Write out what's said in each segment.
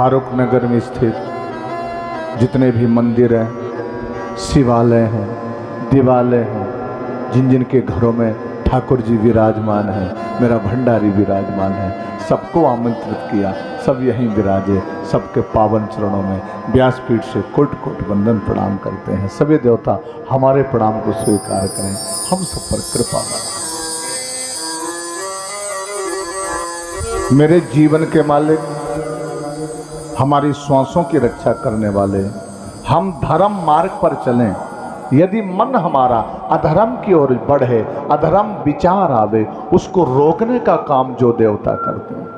फारूक नगर में स्थित जितने भी मंदिर हैं, शिवालय हैं, दिवालय हैं, जिन जिन के घरों में ठाकुर जी विराजमान हैं, मेरा भंडारी विराजमान है, सबको आमंत्रित किया, सब यहीं विराजे। सबके पावन चरणों में व्यासपीठ से कोट कोट वंदन प्रणाम करते हैं। सभी देवता हमारे प्रणाम को स्वीकार करें, हम सब पर कृपा करें। मेरे जीवन के मालिक, हमारी श्वासों की रक्षा करने वाले, हम धर्म मार्ग पर चलें। यदि मन हमारा अधर्म की ओर बढ़े, अधर्म विचार आवे, उसको रोकने का काम जो देवता करते हैं,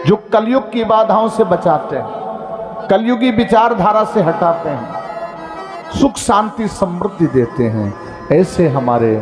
जो कलयुग की बाधाओं से बचाते हैं, कलयुगी विचारधारा से हटाते हैं, सुख शांति समृद्धि देते हैं, ऐसे हमारे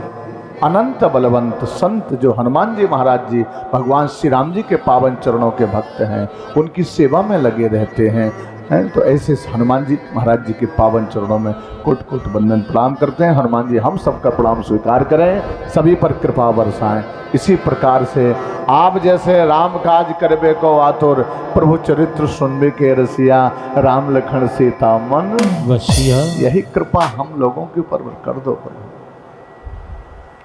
अनंत बलवंत संत जो हनुमान जी महाराज जी भगवान श्री राम जी के पावन चरणों के भक्त हैं, उनकी सेवा में लगे रहते हैं। तो ऐसे हनुमान जी महाराज जी के पावन चरणों में कोट कोट वंदन प्रणाम करते हैं। हनुमान जी हम सबका प्रणाम स्वीकार करें, सभी पर कृपा बरसाएं। इसी प्रकार से आप जैसे राम काज करबे को आतुर, प्रभु चरित्र सुनबे के रसिया, राम लखन सीता मन वसिया। यही कृपा हम लोगों के ऊपर कर दो।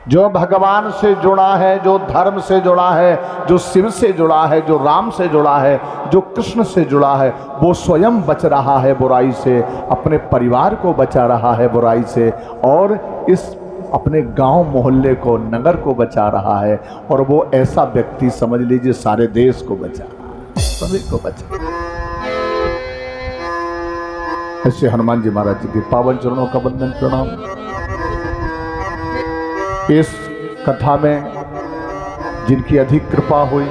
जो भगवान से जुड़ा है, जो धर्म से जुड़ा है, जो शिव से जुड़ा है, जो राम से जुड़ा है, जो कृष्ण से जुड़ा है, वो स्वयं बच रहा है बुराई से, अपने परिवार को बचा रहा है बुराई से, और इस अपने गांव मोहल्ले को, नगर को बचा रहा है। और वो ऐसा व्यक्ति समझ लीजिए सारे देश को बचा रहा है, सभी को बचा रहा है। ऐसे हनुमान जी महाराज जी के पावन चरणों का वंदन प्रणाम। इस कथा में जिनकी अधिक कृपा हुई,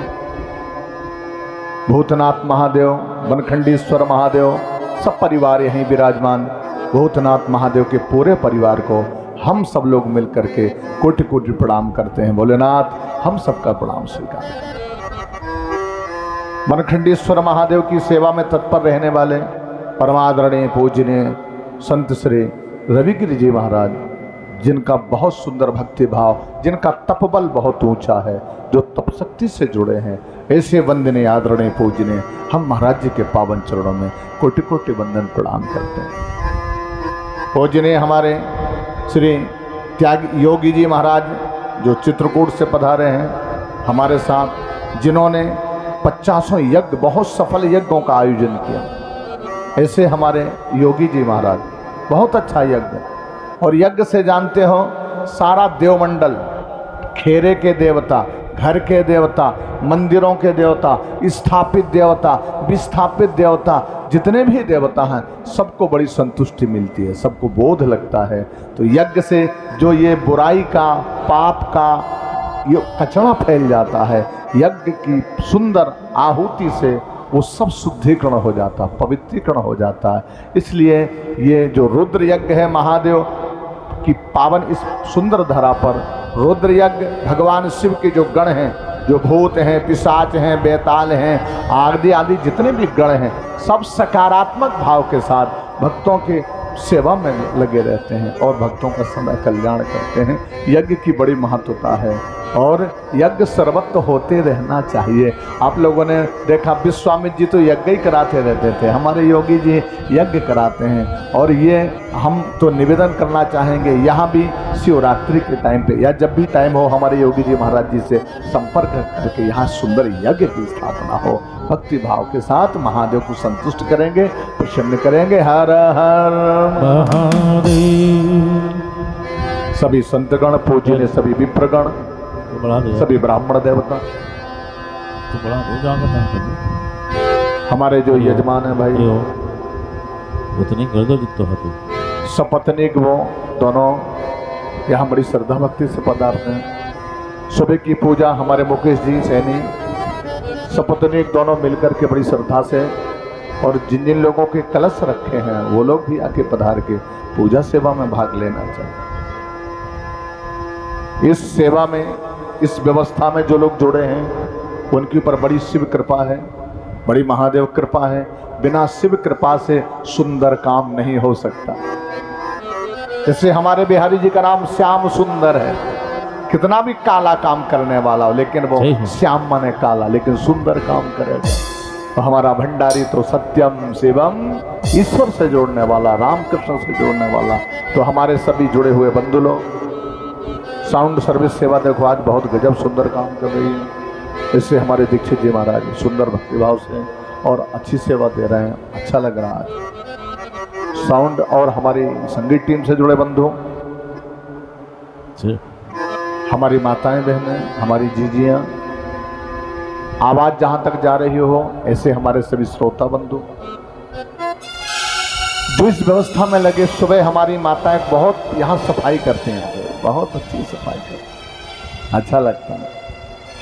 भूतनाथ महादेव, बनखंडीश्वर महादेव, सब परिवार यहीं विराजमान, भूतनाथ महादेव के पूरे परिवार को हम सब लोग मिलकर के कोटि कोटि प्रणाम करते हैं। भोलेनाथ हम सबका प्रणाम स्वीकार करें। बनखंडीश्वर महादेव की सेवा में तत्पर रहने वाले परमादरणीय पूजनीय संत श्री रविगिरि जी महाराज, जिनका बहुत सुंदर भक्ति भाव, जिनका तपबल बहुत ऊंचा है, जो तपशक्ति से जुड़े हैं, ऐसे वंदनीय आदरणीय पूजनीय हम महाराज जी के पावन चरणों में कोटि कोटि वंदन प्रणाम करते हैं। पूजनीय हमारे श्री त्याग योगी जी महाराज, जो चित्रकूट से पधारे हैं हमारे साथ, जिन्होंने 50 यज्ञ, बहुत सफल यज्ञों का आयोजन किया। ऐसे हमारे योगी जी महाराज, बहुत अच्छा यज्ञ। और यज्ञ से जानते हो सारा देवमंडल, खेरे के देवता, घर के देवता, मंदिरों के देवता, स्थापित देवता, विस्थापित देवता, जितने भी देवता हैं, सबको बड़ी संतुष्टि मिलती है, सबको बोध लगता है। तो यज्ञ से जो ये बुराई का, पाप का ये कचरा फैल जाता है, यज्ञ की सुंदर आहुति से वो सब शुद्धिकरण हो जाता, पवित्रीकरण हो जाता है। इसलिए ये जो रुद्र यज्ञ है, महादेव की पावन इस सुंदर धरा पर रुद्र यज्ञ, भगवान शिव के जो गण हैं, जो भूत हैं, पिशाच हैं, बेताल हैं, आदि आदि जितने भी गण हैं, सब सकारात्मक भाव के साथ भक्तों के सेवा में लगे रहते हैं और भक्तों का समय कल्याण करते हैं। यज्ञ की बड़ी महत्वता है और यज्ञ सर्वत्र होते रहना चाहिए। आप लोगों ने देखा विश्वामित्र जी तो यज्ञ ही कराते रहते थे, हमारे योगी जी यज्ञ कराते हैं। और ये हम तो निवेदन करना चाहेंगे, यहाँ भी शिवरात्रि के टाइम पे या जब भी टाइम हो, हमारे योगी जी महाराज जी से संपर्क करके यहाँ सुंदर यज्ञ की स्थापना हो। भक्ति भाव के साथ महादेव को संतुष्ट करेंगे, प्रसन्न करेंगे। हर हर महादेव। सभी संतगण पूजनीय, सभी विप्रगण, सभी ब्राह्मण देवता, हमारे जो यजमान है भाई सपत्नीक, वो दोनों यहाँ बड़ी श्रद्धा भक्ति से पधारते हैं। सुबह की पूजा हमारे मुकेश जी सैनी सपत्नीक दोनों मिलकर के बड़ी श्रद्धा से, और जिन जिन लोगों के कलश रखे हैं वो लोग भी आके पधार के पूजा सेवा में भाग लेना चाहिए। इस सेवा में, इस व्यवस्था में जो लोग जुड़े हैं उनके ऊपर बड़ी शिव कृपा है, बड़ी महादेव कृपा है। बिना शिव कृपा से सुंदर काम नहीं हो सकता। जैसे हमारे बिहारी जी का नाम श्याम सुंदर है, कितना भी काला काम करने वाला हो, लेकिन वो सही है। श्याम माने काला, लेकिन सुंदर काम करेगा। तो हमारा भंडारी तो सत्यम शिवम, ईश्वर से जोड़ने वाला, रामकृष्ण से जोड़ने वाला। तो हमारे सभी जुड़े हुए बंधु लोग, साउंड सर्विस सेवा देखो आज बहुत गजब सुंदर काम कर रही है। इससे हमारे दीक्षित जी महाराज सुंदर भक्तिभाव से और अच्छी सेवा दे रहे हैं, अच्छा लग रहा है। साउंड और हमारी संगीत टीम से जुड़े बंधु, हमारी माताएं बहनें, हमारी जीजियाँ, आवाज़ जहाँ तक जा रही हो, ऐसे हमारे सभी श्रोता बंधु जो इस व्यवस्था में लगे। सुबह हमारी माताएं बहुत यहाँ सफाई करती हैं, बहुत अच्छी सफाई करती हैं, अच्छा लगता है।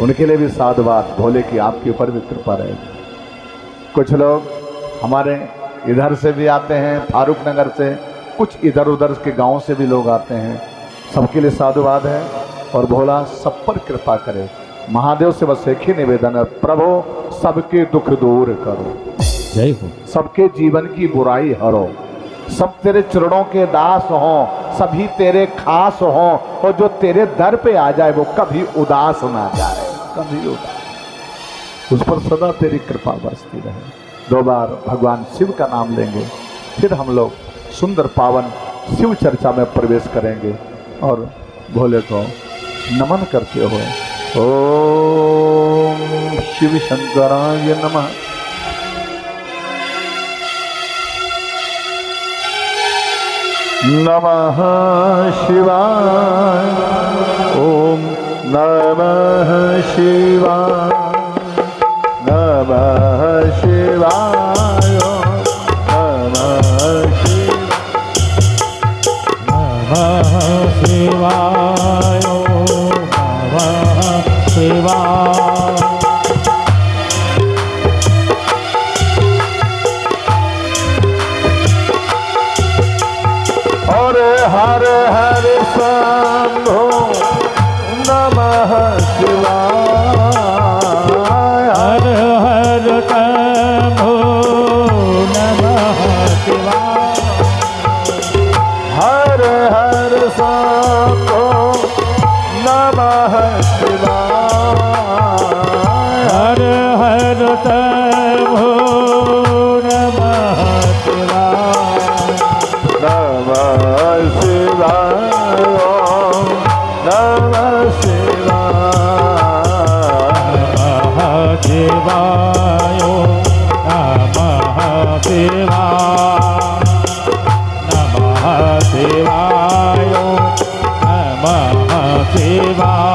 उनके लिए भी साधुवाद, भोले की आपके ऊपर भी कृपा रहेगी। कुछ लोग हमारे इधर से भी आते हैं, फारूक नगर से, कुछ इधर उधर के गांव से भी लोग आते हैं। सबके लिए साधुवाद है और भोला सब पर कृपा करे। महादेव से बस एक ही निवेदन है, प्रभु सबके दुख दूर करो, जय हो। सबके जीवन की बुराई हरो, सब तेरे चरणों के दास हों, सभी तेरे खास हों, और जो तेरे दर पे आ जाए वो कभी उदास ना जाए, कभी उदास, उस पर सदा तेरी कृपा बरसती रहे। 2 बार भगवान शिव का नाम लेंगे, फिर हम लोग सुंदर पावन शिव चर्चा में प्रवेश करेंगे और भोले को नमन करते हुए ओम शिव शंकराय नमः। नमः शिवाय, ओम नमः शिवाय, नमः शिवाय, नमः शिवाय, नमः शिवाय। और हर हर शंभो नमः शिवाय, हर हर शंभो नमः शिवाय, हर हर शंभो नमः शिवाय, हर हर शंभो नमः शिवाय, नमः शिवाय, नमः शिवाय, नमः शिवाय, नमः शिवाय, नमः शिवाय, नमः शिवाय।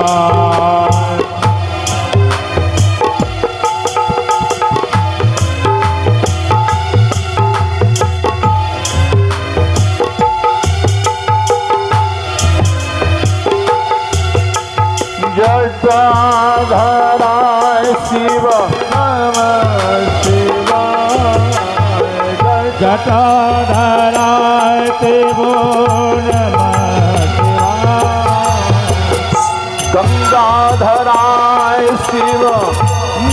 जटाधराय शिव नमः शिवाय, जटाधराय शिव नमः शिवाय, गंगाधराय शिव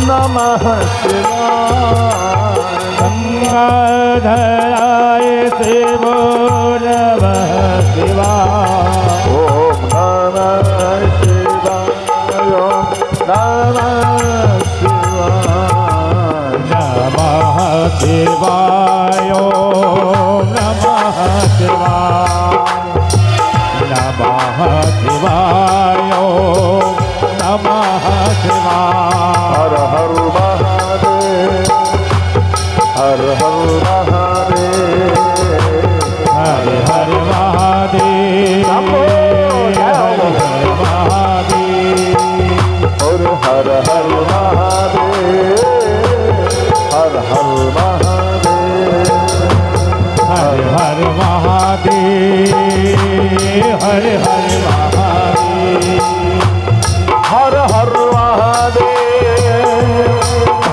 नमः शिवाय, गंगाधराय शिव नमः शिवाय, ओम नमः शिवाय, नमः शिवाय, नमः शिवाय, नमः शिवाय, नमः शिवाय, नमः शिवाय। हर हर महादेव, हर हर महादेव, हर हर महादेव, हर हर महादेव, और हर हर महादेव, हर हर महादेव, हर हर महादेव, हर हर महादेव, हर हर महादेव,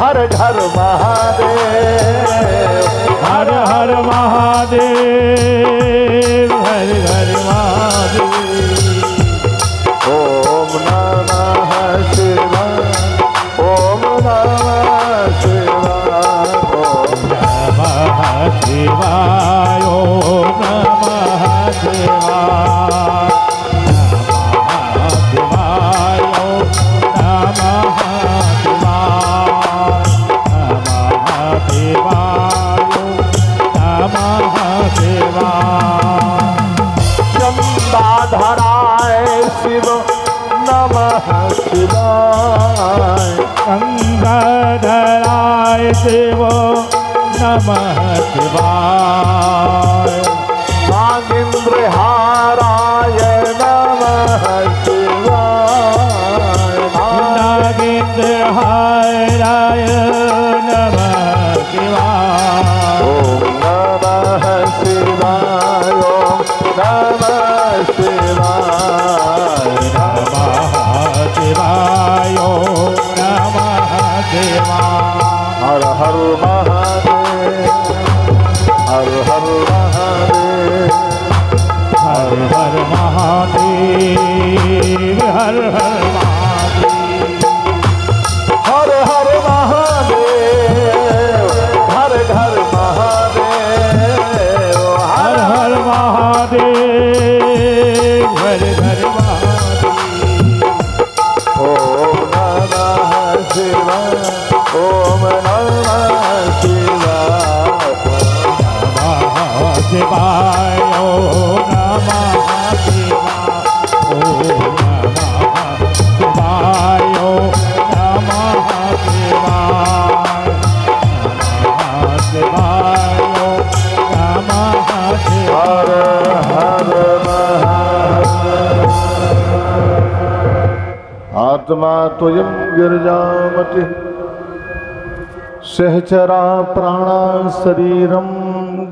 हर घर महादेव, हर हर महादेव, हर हर महादेव। ओम नमः शिवाय, ओम नमः शिवाय, ओम नमः शिवाय, ओम नमः शिवाय, नमः शिवाय। गंगाधराय शिव नमः शिवाय। गंगाधराय शिव नमः शिवाय। नागेंद्रहाराय नमः शिवाय। नागेंद्रहाराय नमः शिवाय। ओम नमः शिवाय। ओम नमः शिवाय। नमः शिवाय। ओम नमः शिवाय। हर हर महादेव। हर हर महादेव। हर हर महादेव। हर हर महादेव। हर हर महादेव। घर घर महादेव। हर हर महादेव। हर हर महादेव। ओम नमः शिवाय। ओम नमः शिवाय। नमः शिवाय। ओम नमः शिवाय। ओम नमः शिवाय। ओम नमः शिवाय। नमः शिवाय। ओम नमः हर शिवाय। हर महादेव। आत्मा त्वयं गिरिजामति सहचरा प्राणा शरीरं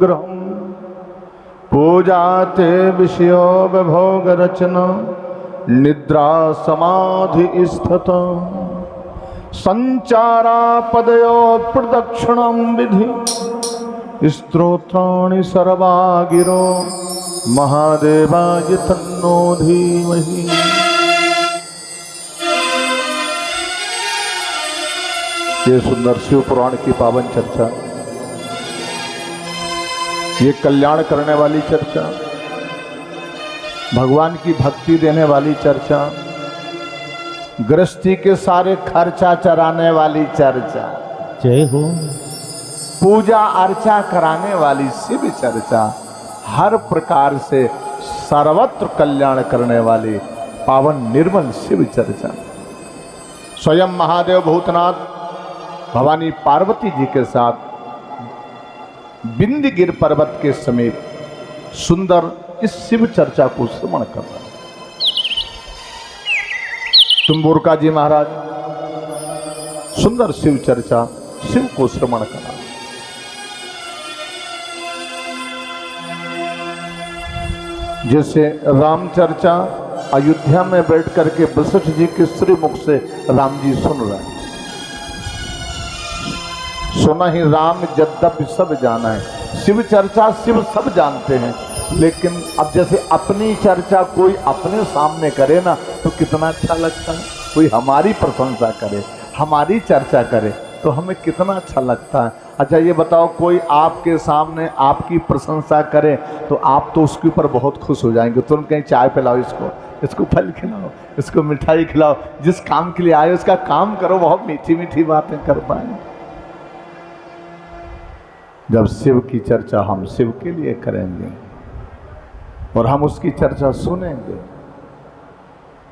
गृहम् पूजाते विषयो विभोग रचना निद्रा समाधि स्थित संचारा पदयो प्रदक्षिणं विधि स्तोत्राणि सर्वा गिरो महादेवाय तन्नो धीमहि। ये सुंदर शिव पुराण की पावन चर्चा, ये कल्याण करने वाली चर्चा, भगवान की भक्ति देने वाली चर्चा, गृहस्थी के सारे खर्चा चराने वाली चर्चा, जय हो। पूजा अर्चा कराने वाली शिव चर्चा, हर प्रकार से सर्वत्र कल्याण करने वाली पावन निर्मल शिव चर्चा। स्वयं महादेव भूतनाथ भवानी पार्वती जी के साथ बिंदगिर पर्वत के समीप सुंदर इस शिव चर्चा को श्रवण कर रहे हैं। तुम्बुरका जी महाराज सुंदर शिव चर्चा, शिव को श्रवण करा। जैसे राम चर्चा अयोध्या में बैठ करके वशिष्ठ जी के श्री मुख से राम जी सुन रहे हैं। सुना ही राम यद्यपि सब जाना है। शिव चर्चा शिव सब जानते हैं, लेकिन अब जैसे अपनी चर्चा कोई अपने सामने करे ना तो कितना अच्छा लगता है। कोई हमारी प्रशंसा करे, हमारी चर्चा करे तो हमें कितना अच्छा लगता है। अच्छा ये बताओ, कोई आपके सामने आपकी प्रशंसा करे तो आप तो उसके ऊपर बहुत खुश हो जाएंगे। तुरंत कहीं चाय पिलाओ, इसको फल खिलाओ, इसको मिठाई खिलाओ, जिस काम के लिए आए उसका काम करो, बहुत मीठी मीठी बातें कर पाए। जब शिव की चर्चा हम शिव के लिए करेंगे और हम उसकी चर्चा सुनेंगे,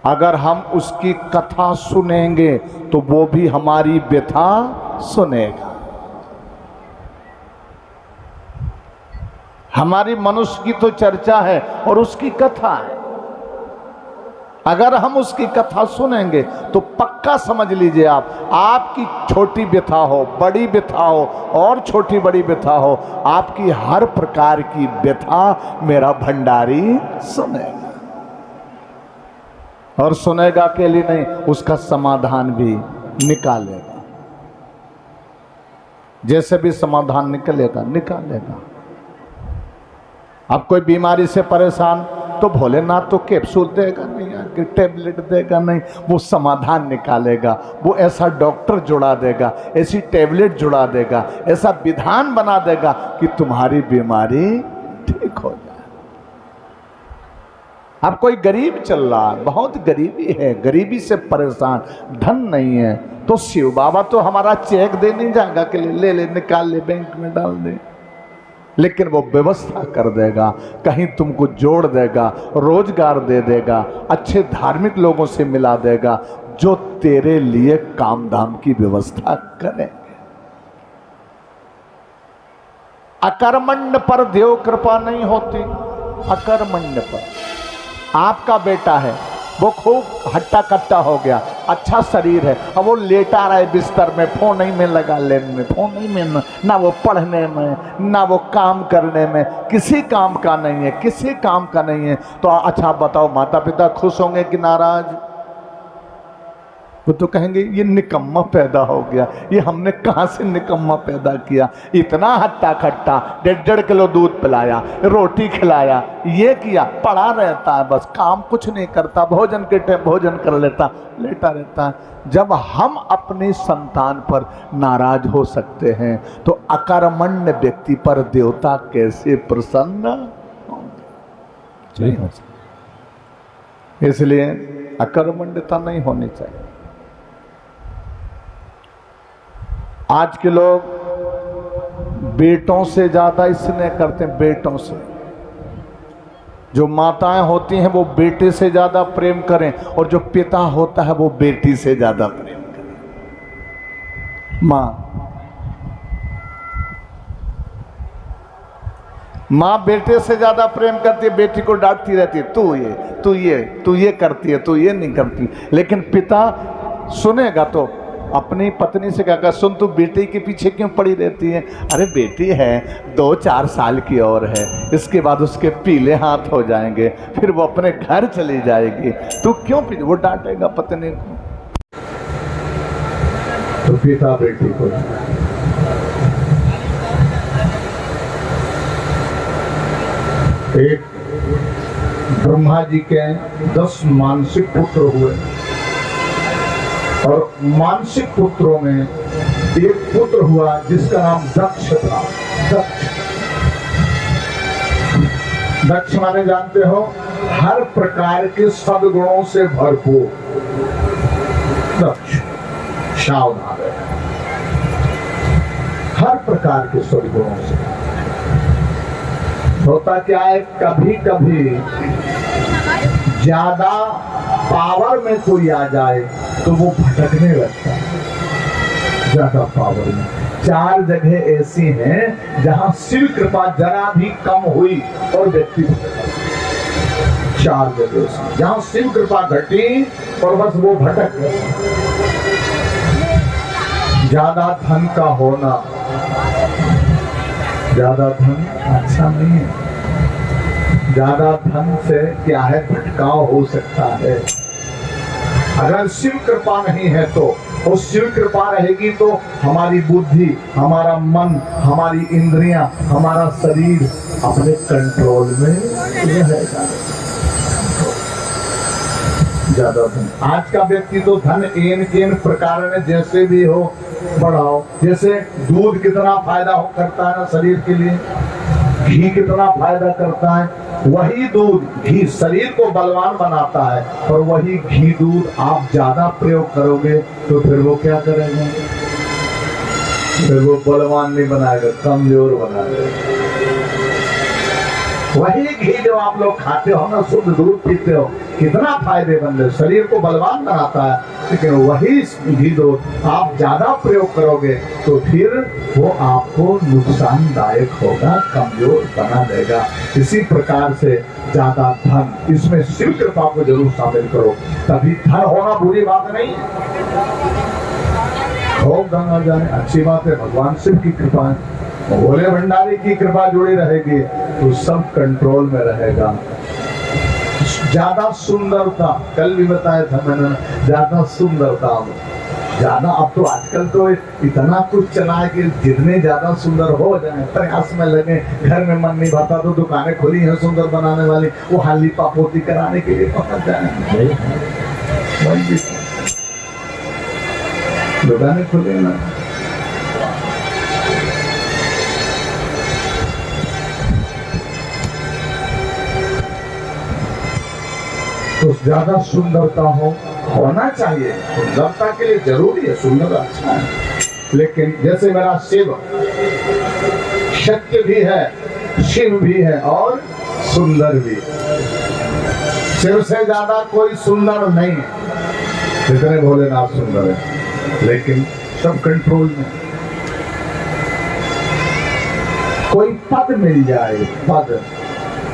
अगर हम उसकी कथा सुनेंगे तो वो भी हमारी व्यथा सुनेगा। हमारी मनुष्य की तो चर्चा है और उसकी कथा है। अगर हम उसकी कथा सुनेंगे तो पक्का समझ लीजिए आपकी छोटी व्यथा हो, बड़ी व्यथा हो और छोटी बड़ी व्यथा हो, आपकी हर प्रकार की व्यथा मेरा भंडारी सुनेगा। और सुनेगा के लिए नहीं, उसका समाधान भी निकालेगा। जैसे भी समाधान निकालेगा। अब कोई बीमारी से परेशान तो भोलेनाथ तो कैप्सूल देगा नहीं, आके टेबलेट देगा नहीं, वो समाधान निकालेगा। वो ऐसा डॉक्टर जुड़ा देगा, ऐसी टेबलेट जुड़ा देगा, ऐसा विधान बना देगा कि तुम्हारी बीमारी ठीक हो जाए। अब कोई गरीब चल रहा है, बहुत गरीबी है, गरीबी से परेशान, धन नहीं है, तो शिव बाबा तो हमारा चेक दे नहीं जाएगा कि ले निकाल ले, बैंक में डाल दे। लेकिन वो व्यवस्था कर देगा, कहीं तुमको जोड़ देगा, रोजगार दे देगा, अच्छे धार्मिक लोगों से मिला देगा जो तेरे लिए काम धाम की व्यवस्था करें। अकर्मण्य पर देव कृपा नहीं होती। अकर्मण्य पर आपका बेटा है, वो खूब हट्टा कट्टा हो गया, अच्छा शरीर है, अब वो लेटा रहा है बिस्तर में, फोन ही में लगा लेने में, फोन ही में, ना वो पढ़ने में, ना वो काम करने में, किसी काम का नहीं है, किसी काम का नहीं है। तो अच्छा बताओ, माता पिता खुश होंगे कि नाराज? वो तो कहेंगे ये निकम्मा पैदा हो गया, ये हमने कहाँ से निकम्मा पैदा किया, इतना हट्टा खट्टा, 1.5 किलो दूध पिलाया, रोटी खिलाया, ये किया, पड़ा रहता है बस, काम कुछ नहीं करता, भोजन के टाइम भोजन कर लेता, लेटा रहता है। जब हम अपनी संतान पर नाराज हो सकते हैं तो अकर्मण्य व्यक्ति पर देवता कैसे प्रसन्न होंगे? इसलिए अकर्मण्यता नहीं होनी चाहिए। आज के लोग बेटों से ज्यादा स्नेह करते हैं, बेटों से। जो माताएं होती हैं वो बेटे से ज्यादा प्रेम करें, और जो पिता होता है वो बेटी से ज्यादा प्रेम करें। माँ बेटे से ज्यादा प्रेम करती है, बेटी को डांटती रहती है, तू ये करती है, तू ये नहीं करती। लेकिन पिता सुनेगा तो अपनी पत्नी से कहकर, सुन तू बेटी के पीछे क्यों पड़ी रहती है? अरे बेटी है, 2-4 साल की और है, इसके बाद उसके पीले हाथ हो जाएंगे, फिर वो अपने घर चली जाएगी, तू क्यों पीछे? वो डांटेगा पत्नी को। तो पिता बेटी को, एक ब्रह्मा जी के 10 मानसिक पुत्र हुए, और मानसिक पुत्रों में एक पुत्र हुआ जिसका नाम दक्ष था। दक्ष माने जानते हो, हर प्रकार के सद्गुणों से भरपूर। दक्ष सावधान है, हर प्रकार के सद्गुणों से। होता क्या है, कभी कभी ज्यादा पावर में कोई आ जाए तो वो भटकने लगता है। ज्यादा पावर में 4 जगह ऐसी हैं जहां शिव कृपा जरा भी कम हुई और व्यक्ति भटका। 4 जगह ऐसी जहां शिव कृपा घटी और बस वो भटक गए। ज्यादा धन का होना, ज्यादा धन अच्छा नहीं है। ज्यादा धन से क्या है, भटकाव हो सकता है। अगर शिव कृपा नहीं है तो, और शिव कृपा रहेगी तो हमारी बुद्धि, हमारा मन, हमारी इंद्रियां, हमारा शरीर अपने कंट्रोल में रहेगा। ज्यादा धन, आज का व्यक्ति तो धन एन प्रकार में जैसे भी हो बढ़ाओ। जैसे दूध कितना फायदा करता है ना शरीर के लिए, घी कितना फायदा करता है, वही दूध घी शरीर को बलवान बनाता है, और वही घी दूध आप ज्यादा प्रयोग करोगे तो फिर वो क्या करेगा, फिर वो बलवान नहीं बनाएगा, कमजोर बनाएगा। वही घी जो आप लोग खाते हो ना, शुद्ध दूध पीते हो, कितना फायदेमंद है, शरीर को बलवान बनाता है। लेकिन वही घी दूध आप ज्यादा प्रयोग करोगे तो फिर वो आपको नुकसानदायक होगा, कमजोर बना देगा। इसी प्रकार से ज्यादा धन, इसमें शिव कृपा को जरूर शामिल करो, तभी धन होना बुरी बात नहीं है। खूब धन आ जाए अच्छी बात है, भगवान शिव की कृपा है, भोले भंडारी की कृपा जुड़ी रहेगी तो सब कंट्रोल में रहेगा। ज्यादा सुंदरता, कल भी बताया था मैंने, ज्यादा सुंदरता, ज्यादा अब तो आजकल तो इतना कुछ चला है कि जितने ज्यादा सुंदर हो जाए प्रयास में लगे। घर में मन नहीं भरता तो दुकानें खुली हैं सुंदर बनाने वाली, वो हाली पापोती कराने के लिए पकड़ जाए, दुकानें खुली ना। तो ज्यादा सुंदरता होना चाहिए, सुंदरता के लिए जरूरी है, सुंदर अच्छा है। लेकिन जैसे मेरा शिव सत्य भी है, शिव भी है और सुंदर भी। शिव से ज्यादा कोई सुंदर नहीं है, जितने भोलेनाथ सुंदर है, लेकिन सब कंट्रोल में। कोई पद मिल जाए, पद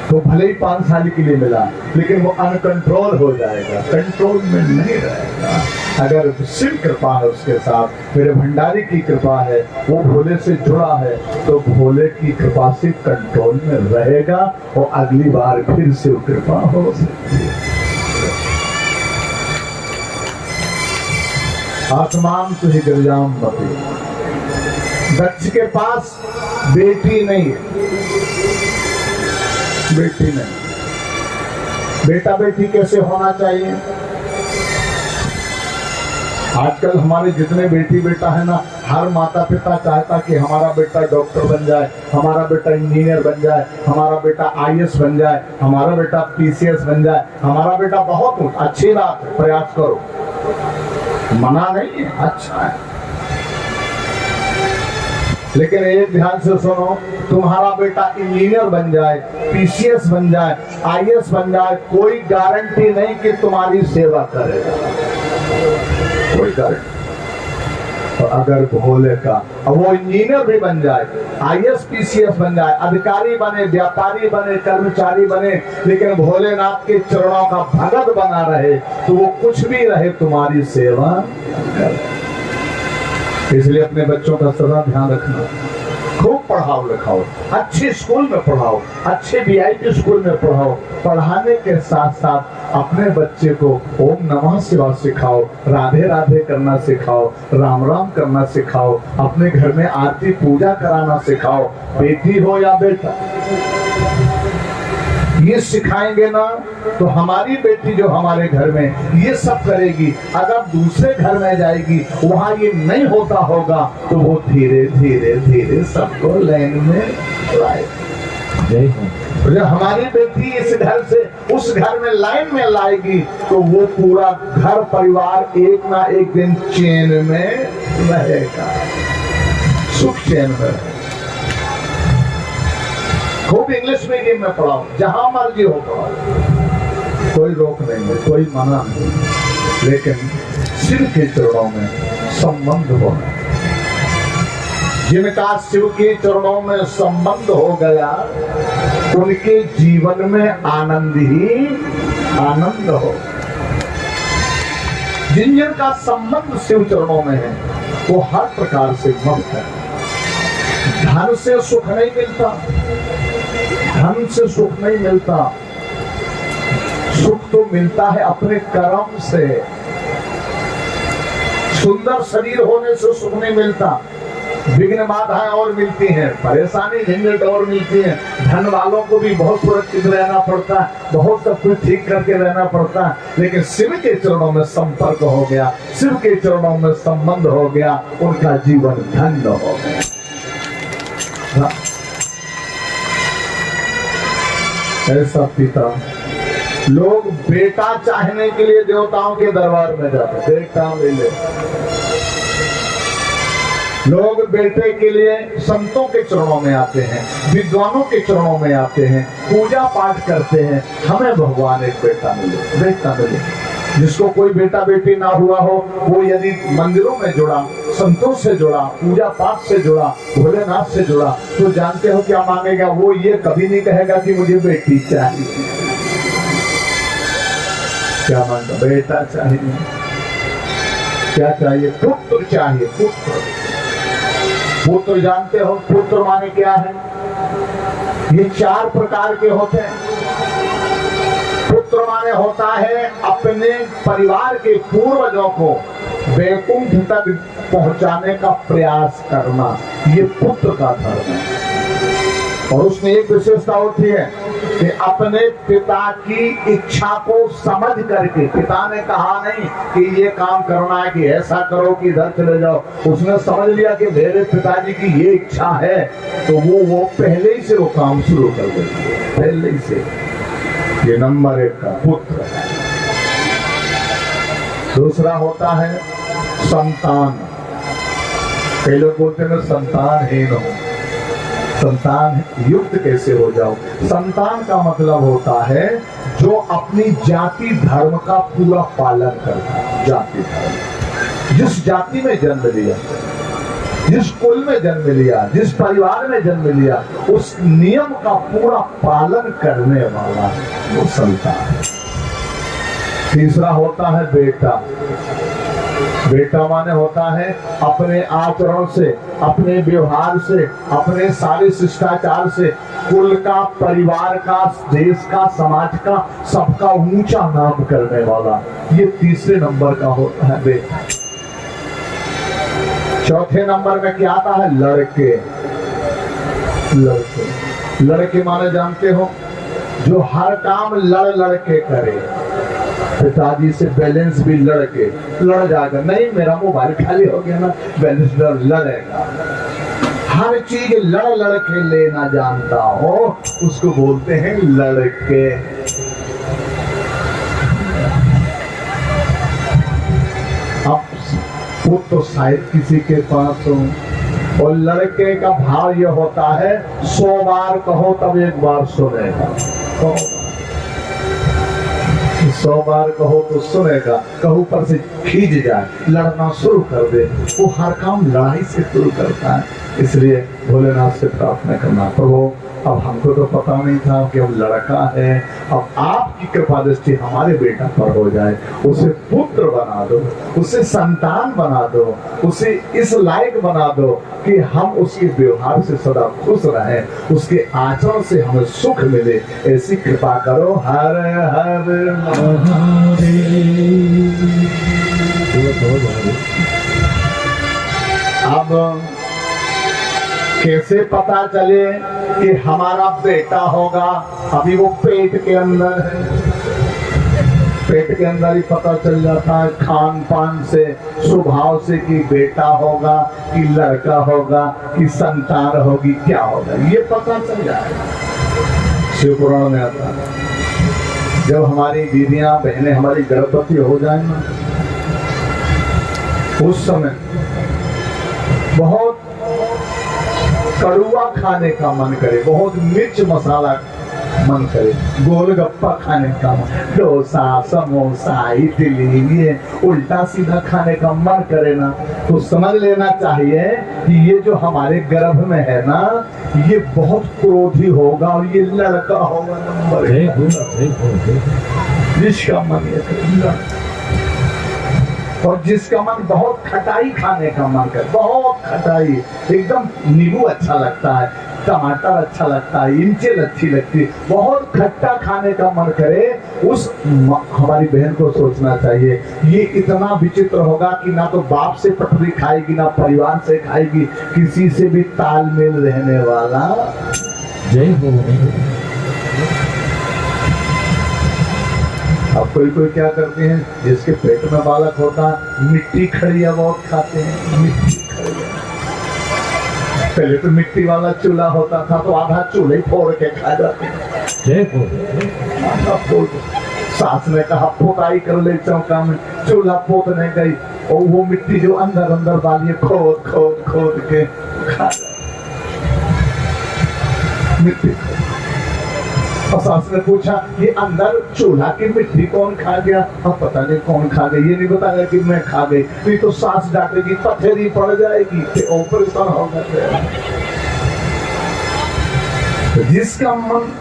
तो भले ही 5 साल के लिए मिला, लेकिन वो अनकंट्रोल हो जाएगा, कंट्रोल में नहीं रहेगा। अगर शिव कृपा है उसके साथ, मेरे भंडारी की कृपा है, वो भोले से जुड़ा है, तो भोले की कृपा से कंट्रोल में रहेगा और अगली बार फिर शिव कृपा हो सकती है। आसमान तुझे गिरजाम बते। दक्ष के पास बेटी नहीं है, बेटी नहीं। बेटा बेटी कैसे होना चाहिए? आजकल हमारे जितने बेटी बेटा है ना, हर माता पिता चाहता कि हमारा बेटा डॉक्टर बन जाए, हमारा बेटा इंजीनियर बन जाए, हमारा बेटा आईएएस बन जाए, हमारा बेटा पीसीएस बन जाए, हमारा बेटा बहुत अच्छी बात है, प्रयास करो, मना नहीं है, अच्छा है। लेकिन एक ध्यान से सुनो, तुम्हारा बेटा इंजीनियर बन जाए, पीसीएस बन जाए, आईएएस बन जाए, कोई गारंटी नहीं कि तुम्हारी सेवा करेगा, कोई गारंटी। तो अगर भोले का, अब वो इंजीनियर भी बन जाए, आईएएस पीसीएस बन जाए, अधिकारी बने, व्यापारी बने, कर्मचारी बने, लेकिन भोलेनाथ के चरणों का भगत बना रहे, तो वो कुछ भी रहे तुम्हारी सेवा करे। इसलिए अपने बच्चों का सदा ध्यान रखना, खूब पढ़ाओ लिखाओ, अच्छे स्कूल में पढ़ाओ, अच्छे वीआईपी स्कूल में पढ़ाओ। पढ़ाने के साथ साथ अपने बच्चे को ओम नमः शिवाय सिखाओ, राधे राधे करना सिखाओ, राम राम करना सिखाओ, अपने घर में आरती पूजा कराना सिखाओ। बेटी हो या बेटा, ये सिखाएंगे ना तो हमारी बेटी जो हमारे घर में ये सब करेगी। अगर दूसरे घर में जाएगी, वहां ये नहीं होता होगा, तो वो धीरे धीरे धीरे सबको लाइन में लाएगी। जय हो। जब हमारी बेटी इस घर से उस घर में लाइन में लाएगी, तो वो पूरा घर परिवार एक ना एक दिन चैन में रहेगा, सुख चैन में रहेगा। खूब इंग्लिश मीडियम में पढ़ाओ, जहां मर्जी हो पढ़ाओ, कोई रोक नहीं है, कोई मना नहीं, लेकिन शिव के चरणों में संबंध होना। जिनका शिव के चरणों में संबंध हो गया, उनके जीवन में आनंद ही आनंद हो। जिनका संबंध शिव चरणों में है, वो हर प्रकार से मुक्त है। धन से सुख नहीं मिलता, धन से सुख नहीं मिलता, सुख तो मिलता है अपने कर्म से। सुंदर शरीर होने से सुख नहीं मिलता, विघ्न बाधाएं और मिलती हैं, परेशानी झंझट और मिलती है। धन वालों को भी बहुत सुरक्षित रहना पड़ता है, बहुत सब कुछ ठीक करके रहना पड़ता है, लेकिन शिव के चरणों में संपर्क हो गया, शिव के चरणों में संबंध हो गया, उनका जीवन धन्य हो गया। ऐसा पिता, लोग बेटा चाहने के लिए देवताओं के दरबार में जाते, बेटा मिले। लोग बेटे के लिए संतों के चरणों में आते हैं, विद्वानों के चरणों में आते हैं, पूजा पाठ करते हैं, हमें भगवान एक बेटा मिले, बेटा मिले। जिसको कोई बेटा बेटी ना हुआ हो, वो यदि मंदिरों में जुड़ा, संतों से जुड़ा, पूजा पाठ से जुड़ा, भोलेनाथ से जुड़ा, तो जानते हो क्या मांगेगा? वो ये कभी नहीं कहेगा कि मुझे बेटी चाहिए। क्या मांगा? बेटा चाहिए। क्या चाहिए? पुत्र चाहिए, पुत्र। पुत्र जानते हो पुत्र माने क्या है? ये 4 प्रकार के होते हैं। पुत्र माने होता है अपने परिवार के पूर्वजों को वैकुंठ तक पहुंचाने का प्रयास करना, ये पुत्र का धर्म है। और उसमें एक विशेषता होती है कि अपने पिता की इच्छा को समझ करके, पिता ने कहा नहीं कि ये काम करना है, कि ऐसा करो, कि इधर चले जाओ, उसने समझ लिया कि मेरे पिताजी की ये इच्छा है, तो वो पहले ही से वो काम शुरू कर देते, पहले ही से। ये नंबर 1 का पुत्र है। दूसरा होता है संतान। कई लोग बोलते हैं मैं संतानहीन हूं। संतान युक्त कैसे हो जाओ? संतान का मतलब होता है जो अपनी जाति धर्म का पूरा पालन करता है। जाति धर्म, जिस जाति में जन्म लिया, जिस कुल में जन्म लिया, जिस परिवार में जन्म लिया, उस नियम का पूरा पालन करने वाला वो संतान है। तीसरा होता है बेटा। बेटा माने होता है अपने आचरण से, अपने व्यवहार से, अपने सारे शिष्टाचार से कुल का, परिवार का, देश का, समाज का, सबका ऊंचा नाम करने वाला, ये तीसरे नंबर का होता है बेटा। चौथे नंबर में क्या आता है? लड़के। लड़के, लड़के माने जानते हो, जो हर काम लड़ के करे। पिताजी से बैलेंस भी लड़के, लड़ जाएगा, नहीं मेरा मोबाइल खाली हो गया ना, बैलेंस लड़ेगा। हर चीज लड़ के लेना जानता हो, उसको बोलते हैं लड़के। अब वो तो शायद किसी के पास हो, और लड़के का भाव ये होता है 100 बार कहो तब एक बार सुनेगा। 100 बार कहो तो सुनेगा, कहूँ पर से खींच जाए, लड़ना शुरू कर दे, वो हर काम लड़ाई से शुरू करता है। इसलिए भोलेनाथ से प्रार्थना करना, प्रभु अब हमको तो पता नहीं था कि वो लड़का है, अब आपकी कृपा दृष्टि हमारे बेटा पर हो जाए, उसे पुत्र बना दो, उसे संतान बना दो, उसे इस लायक बना दो कि हम उसके व्यवहार से सदा खुश रहें, उसके आचरण से हमें सुख मिले, ऐसी कृपा करो। हर हर अब कैसे पता चले कि हमारा बेटा होगा? अभी वो पेट के अंदर है, पेट के अंदर ही पता चल जाता है खान पान से, स्वभाव से कि बेटा होगा कि लड़का होगा कि संतान होगी, क्या होगा, ये पता चल जाएगा। शिव पुराण में आता है जब हमारी दीदियां बहनें हमारी गर्भवती हो जाए ना, उस समय बहुत कड़ुआ खाने का मन करे, बहुत मिर्च मसाला मन करे, गोलगप्पा खाने का मन, डोसा, समोसा, इडली, ये उल्टा सीधा खाने का मन करे ना, तो समझ लेना चाहिए कि ये जो हमारे गर्भ में है ना, ये बहुत क्रोधी होगा और ये लड़का होगा नंबर 1, जिसका मन ये, और जिसका मन बहुत खटाई खाने का मन करे, बहुत खटाई, एकदम नींबू अच्छा लगता है, टमाटर अच्छा लगता है, इमचेल अच्छी लगती है, बहुत खट्टा खाने का मन करे, उस हमारी बहन को सोचना चाहिए ये इतना विचित्र होगा कि ना तो बाप से पटरी खाएगी, ना परिवार से खाएगी, किसी से भी तालमेल रहने वाला। जय हो। अब कोई क्या करते हैं, जिसके पेट में बालक होता है मिट्टी खड़िया बहुत खाते हैं, मिट्टी खड़िया। पहले तो मिट्टी वाला चूल्हा होता था तो आधा चूल्हे फोड़ के खा जाते हैं। सास ने कहा पोताई कर ले चौका में, चूल्हा पोतने गई और वो मिट्टी जो अंदर अंदर वाली खोद खोद खोद के खा मिट्टी। और सास ने पूछा ये अंदर चूल्हा की मिट्टी कौन खा गया? अब पता नहीं कौन खा गई, ये नहीं बताया कि मैं खा गई, नहीं तो सास डांटेगी, पथेरी पड़ जाएगी, ऑपरेशन होगा। तो जिसका मन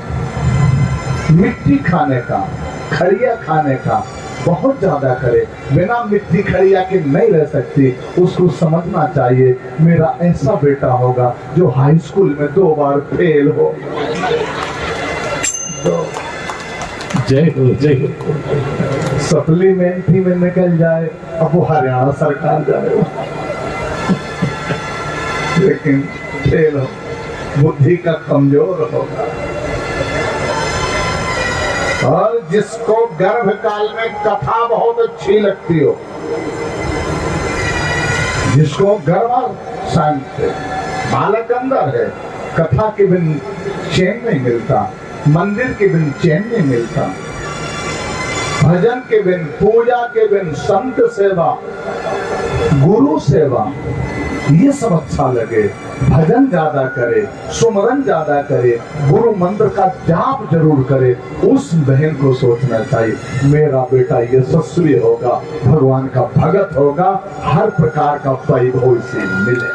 मिट्टी खाने का, खड़िया खाने का बहुत ज्यादा करे, बिना मिट्टी खड़िया के नहीं रह सकती, उसको समझना चाहिए मेरा ऐसा बेटा होगा जो हाई स्कूल में 2 बार फेल हो। जय हो, जय हो। सप्लीमेंट्री में निकल जाए, अब वो हरियाणा सरकार जाए, लेकिन फेल हो, बुद्धि का कमजोर होगा। और जिसको गर्भ काल में कथा बहुत अच्छी लगती हो, जिसको गर्भ शांत है, बालक अंदर है, कथा के बिन चैन नहीं मिलता, मंदिर के बिन चैन नहीं मिलता। भजन के बिन, पूजा के बिन, संत सेवा, गुरु सेवा, ये सब अच्छा लगे। भजन ज्यादा करे, सुमरन ज्यादा करे, गुरु मंत्र का जाप जरूर करे। उस बहन को सोचना चाहिए मेरा बेटा यशस्वी होगा, भगवान का भगत होगा, हर प्रकार का वैभव इसे मिलेगा,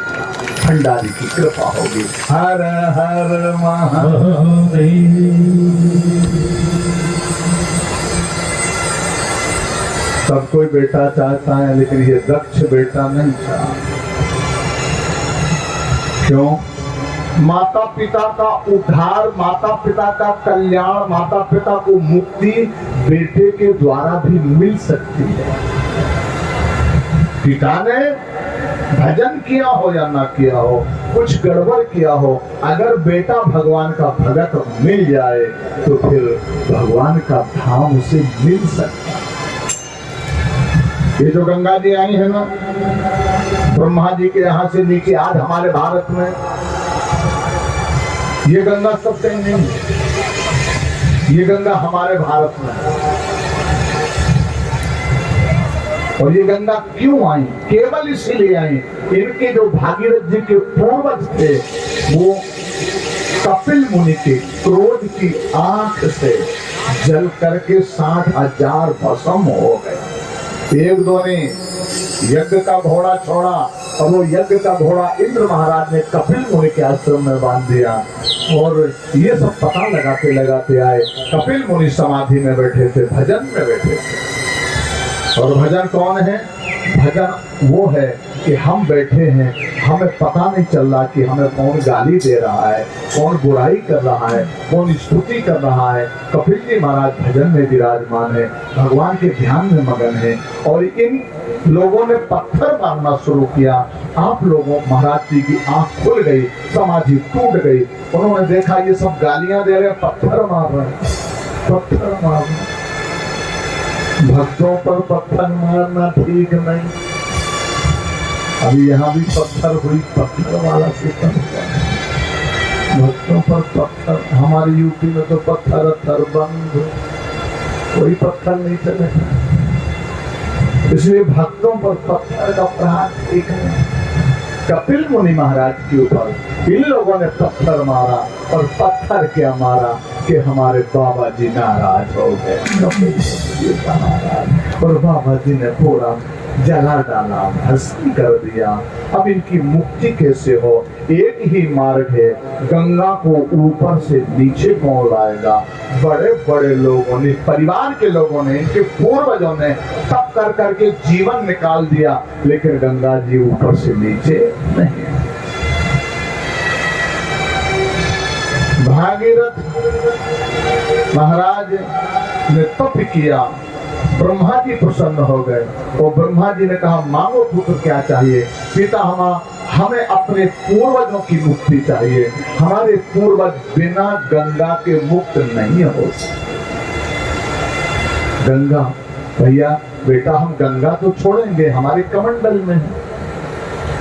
भंडारी की कृपा होगी। हर हर महादेव। सब कोई बेटा चाहता है, लेकिन ये दक्ष बेटा नहीं चाहता। क्यों? माता पिता का उद्धार, माता पिता का कल्याण, माता पिता को मुक्ति बेटे के द्वारा भी मिल सकती है। पिता ने भजन किया हो या ना किया हो, कुछ गड़बड़ किया हो, अगर बेटा भगवान का भगत मिल जाए तो फिर भगवान का धाम उसे मिल सकता है। ये जो गंगा जी आई है ना, ब्रह्मा जी के यहाँ से नीचे आज हमारे भारत में, ये गंगा सब कहीं नहीं है, ये गंगा हमारे भारत में है। और ये गंगा क्यों आई? केवल इसीलिए आई, इनके जो भागीरथ जी के पूर्वज थे वो कपिल मुनि के क्रोध की आंख से जल करके 60,000 भस्म हो गए। एक दो ने यज्ञ का घोड़ा छोड़ा, और वो यज्ञ का घोड़ा इंद्र महाराज ने कपिल मुनि के आश्रम में बांध दिया। और ये सब पता लगाते लगाते आए, कपिल मुनि समाधि में बैठे थे, भजन में बैठे थे। और भजन कौन है? भजन वो है कि हम बैठे हैं, हमें पता नहीं चल रहा कि हमें कौन गाली दे रहा है, कौन बुराई कर रहा है, कौन स्तुति कर रहा है। कपिल जी महाराज भजन में विराजमान है, भगवान के ध्यान में मगन है। और इन लोगों ने पत्थर मारना शुरू किया। आप लोगों, महाराज जी की आंख खुल गई, समाधि टूट गई। उन्होंने देखा ये सब गालियां दे रहे हैं, पत्थर मार रहे हैं, पत्थर मार रहे हैं। भक्तों पर पत्थर मारना ठीक नहीं। अभी यहाँ भी पत्थर हुई, पत्थर वाला सिस्टम भक्तों पर पत्थर। हमारी यूपी में तो पत्थर बंद, कोई पत्थर नहीं चलेगा। इसलिए भक्तों पर पत्थर का प्रहार ठीक नहीं। कपिल मुनि महाराज के ऊपर इन लोगों ने पत्थर मारा, और पत्थर क्या मारा कि हमारे बाबा जी नाराज हो गए। कपिल जी नाराज, और बाबा जी ने पूरा जला डाला, भस्म कर दिया। अब इनकी मुक्ति कैसे हो? एक ही मार्ग है, गंगा को ऊपर से नीचे कौन लाएगा? बड़े बड़े लोगों ने, परिवार के लोगों ने, इनके पूर्वजों ने तप कर करके जीवन निकाल दिया, लेकिन गंगा जी ऊपर से नीचे नहीं। भागीरथ महाराज ने तप किया, ब्रह्मा जी प्रसन्न हो गए। और ब्रह्मा जी ने कहा मांगो पुत्र क्या चाहिए? पिता हमें अपने पूर्वजों की मुक्ति चाहिए, हमारे पूर्वज बिना गंगा के मुक्त नहीं हो सकते। गंगा, भैया बेटा हम गंगा तो छोड़ेंगे, हमारे कमंडल में है।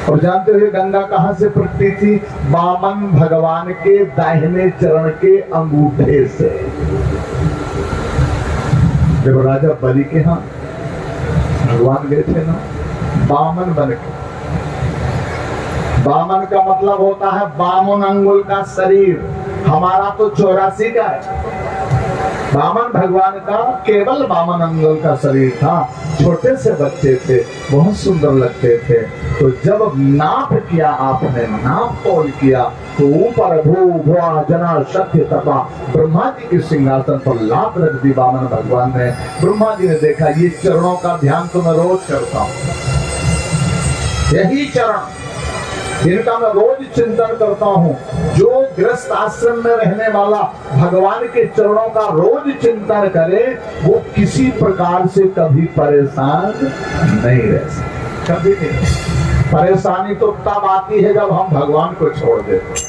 और जानते हुए गंगा कहां से प्रकटी थी? वामन भगवान के दाहिने चरण के अंगूठे से। जब राजा बलि के यहाँ भगवान गए थे ना, वामन बन के, वामन का मतलब होता है वामन अंगुल का शरीर, हमारा तो 84 का है। वामन भगवान का केवल वामन अंगुल का शरीर था, छोटे से बच्चे थे, बहुत सुंदर लगते थे। तो जब नाप किया आपने, नाप तोल किया, तो ऊपर भू भुआ जना सत्य तपा ब्रह्मा जी के सिंहासन पर लात रख दी वामन भगवान ने। ब्रह्मा जी ने देखा ये चरणों का ध्यान तो मैं रोज करता हूँ, यही चरण जिनका मैं रोज चिंतन करता हूँ। जो गृहस्थ आश्रम में रहने वाला भगवान के चरणों का रोज चिंतन करे, वो किसी प्रकार से कभी परेशान नहीं रह सकता, कभी नहीं। परेशानी तो तब आती है जब हम भगवान को छोड़ देते हैं।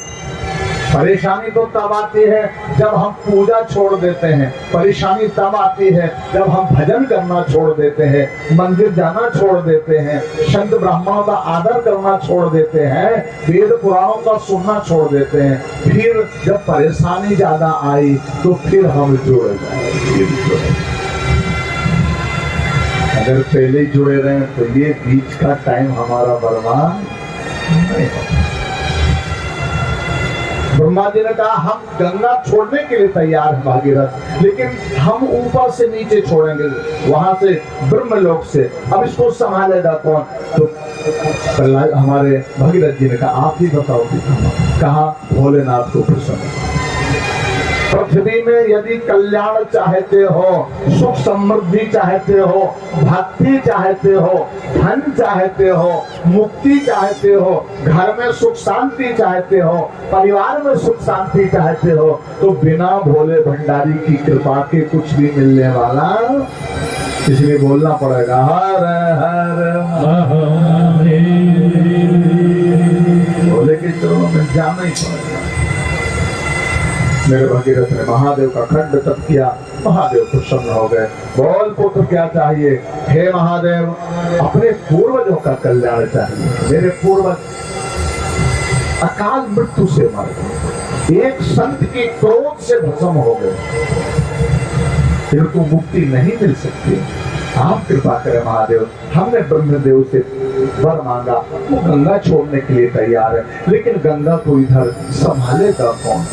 परेशानी तो तब आती है जब हम पूजा छोड़ देते हैं। परेशानी तब आती है जब हम भजन करना छोड़ देते हैं, मंदिर जाना छोड़ देते हैं, संत ब्राह्मणों का आदर करना छोड़ देते हैं, वेद पुराणों का सुनना छोड़ देते हैं। फिर जब परेशानी ज्यादा आई तो फिर हम जुड़ जाए। अगर पहले ही जुड़े रहे तो ये बीच का टाइम हमारा बर्बाद नहीं होगा। ब्रह्मा जी ने कहा हम गंगा छोड़ने के लिए तैयार हैं भागीरथ, लेकिन हम ऊपर से नीचे छोड़ेंगे, वहां से ब्रह्मलोक से। अब इसको संभालेगा कौन? तो हमारे भागीरथ जी ने कहा आप ही बताओ। कहा भोलेनाथ को प्रसन्न। पृथ्वी में यदि कल्याण चाहते हो, सुख समृद्धि चाहते हो, भक्ति चाहते हो, धन चाहते हो, मुक्ति चाहते हो, घर में सुख शांति चाहते हो, परिवार में सुख शांति चाहते हो, तो बिना भोले भंडारी की कृपा के कुछ भी मिलने वाला, इसलिए बोलना पड़ेगा हर हर भोले के चरणों में जाना ही पड़ेगा। मेरे भगीरथ ने महादेव का खंड तप किया, महादेव प्रसन्न हो गए। बोल पुत्र क्या चाहिए? हे महादेव, अपने पूर्वजों का कल्याण चाहिए। मेरे पूर्वज अकाल मृत्यु से मर गए, एक संत के क्रोध से भस्म हो गए, इनको मुक्ति नहीं मिल सकती। आप कृपा करें महादेव। हमने ब्रह्मदेव से वर मांगा, वो गंगा छोड़ने के लिए तैयार है, लेकिन गंगा को इधर संभालेगा कौन?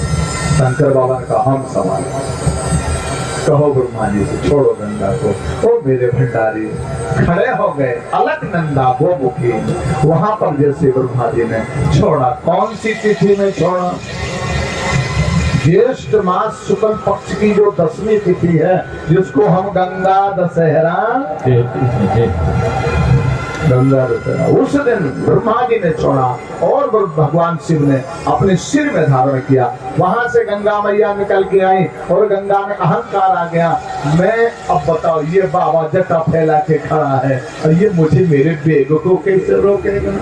शंकर बाबा ने कहा हम संभाल। कहो ब्रह्मा जी से छोड़ो गंगा को। ओ मेरे भंडारी खड़े हो गए, अलकनंदा गोमुखी, वहां पर जैसे ब्रह्मा जी ने छोड़ा। कौन सी तिथि में छोड़ा? ज्येष्ठ मास शुक्ल पक्ष की जो 10वीं तिथि है, जिसको हम गंगा दशहरा, गंगा दशहरा, उस दिन ब्रह्मा जी ने छोड़ा और भगवान शिव ने अपने सिर में धारण किया। वहां से गंगा मैया निकल के आई और गंगा में अहंकार आ गया। मैं अब बताओ, ये बाबा जटा फैला के खड़ा है और ये मुझे मेरे बेग को कैसे रोकेगा?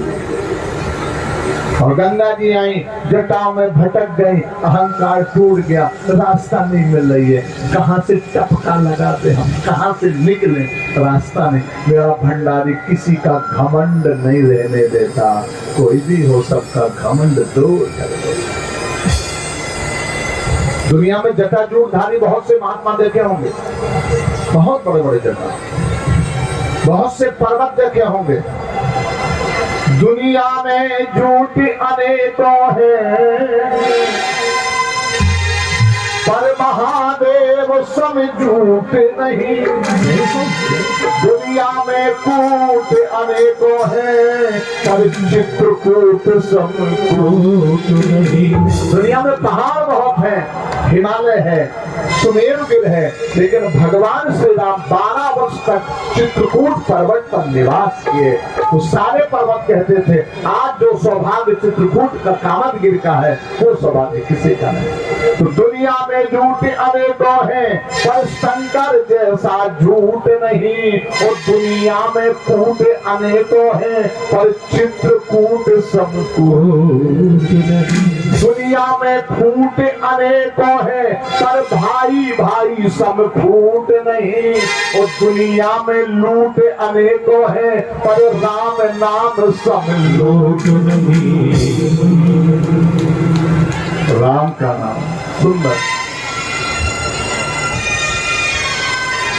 और गंगा जी आई, जटाओं में भटक गई, अहंकार टूट गया, रास्ता नहीं मिल रही है। कहां से टपका लगाते हम, कहां से निकले? रास्ता नहीं। मेरा भंडारी किसी का घमंड नहीं रहने देता, कोई भी हो सबका घमंड दूर कर दो। दुनिया में जटाजूटधारी बहुत से महात्मा देखे होंगे, बहुत बड़े बड़े जटा, बहुत से पर्वत देखे होंगे। दुनिया में झूठ अनेकों हैं, पर महादेव सम झूठ नहीं। दुनिया में कूट अनेकों हैं, पर चित्रकूट सम कूट नहीं। दुनिया में पहाड़ बहुत है, हिमालय है, सुमेरुगिर है, लेकिन भगवान श्री राम 12 वर्ष तक चित्रकूट पर्वत पर निवास किए। वो सारे पर्वत कहते थे आज जो सौभाग्य चित्रकूट का कामदगिर का है, वो सौभाग्य किसी का नहीं। तो दुनिया में झूठ अनेकों हैं, पर शंकर जैसा झूठ नहीं। और दुनिया में कूट अनेकों हैं, पर चित्रकूट सब कूट नहीं। दुनिया में फूट अनेकों हैं, पर भाई भाई सब फूट नहीं। और दुनिया में लूट अनेकों हैं, पर राम नाम सब लूट नहीं। राम का नाम सुंदर।